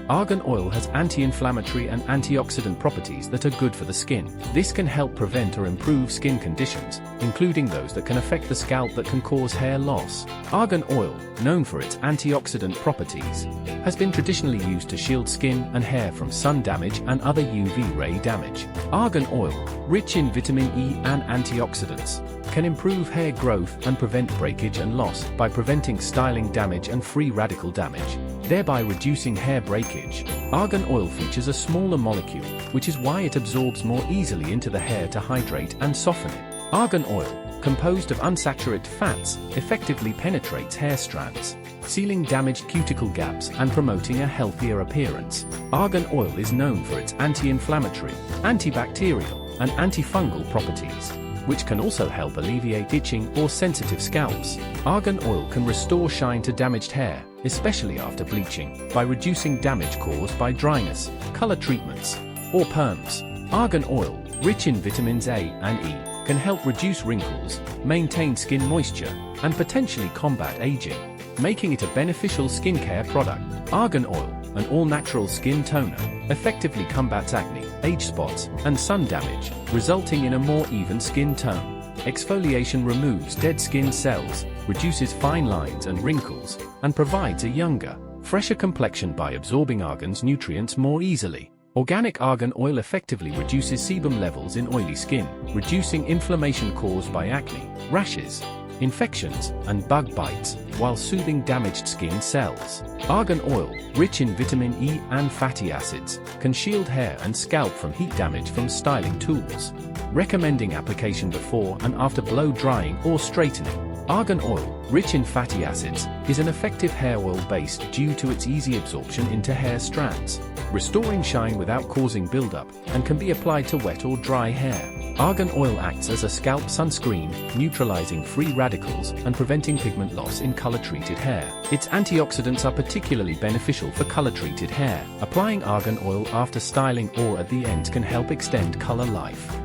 Argan oil has anti-inflammatory and antioxidant properties that are good for the skin. This can help prevent or improve skin conditions, including those that can affect the scalp that can cause hair loss. Argan oil, known for its antioxidant properties, has been traditionally used to shield skin and hair from sun damage and other UV ray damage. Argan oil, rich in vitamin E and antioxidants, can improve hair growth and prevent breakage and loss by preventing styling damage and free radical damage, thereby reducing hair breakage. Argan oil features a smaller molecule, which is why it absorbs more easily into the hair to hydrate and soften it. Argan oil, composed of unsaturated fats, effectively penetrates hair strands, sealing damaged cuticle gaps and promoting a healthier appearance. Argan oil is known for its anti-inflammatory, antibacterial, and antifungal properties, which can also help alleviate itching or sensitive scalps. Argan oil can restore shine to damaged hair, especially after bleaching, by reducing damage caused by dryness, color treatments, or perms. Argan oil, rich in vitamins A and E, can help reduce wrinkles, maintain skin moisture, and potentially combat aging, making it a beneficial skincare product. Argan oil, an all-natural skin toner, effectively combats acne, age spots, and sun damage, resulting in a more even skin tone. Exfoliation removes dead skin cells, reduces fine lines and wrinkles, and provides a younger, fresher complexion by absorbing argan's nutrients more easily. Organic argan oil effectively reduces sebum levels in oily skin, reducing inflammation caused by acne, rashes, infections, and bug bites, while soothing damaged skin cells. Argan oil, rich in vitamin E and fatty acids, can shield hair and scalp from heat damage from styling tools, recommending application before and after blow drying or straightening. Argan oil, rich in fatty acids, is an effective hair oil base due to its easy absorption into hair strands, restoring shine without causing buildup, and can be applied to wet or dry hair. Argan oil acts as a scalp sunscreen, neutralizing free radicals and preventing pigment loss in color-treated hair. Its antioxidants are particularly beneficial for color-treated hair. Applying argan oil after styling or at the end can help extend color life.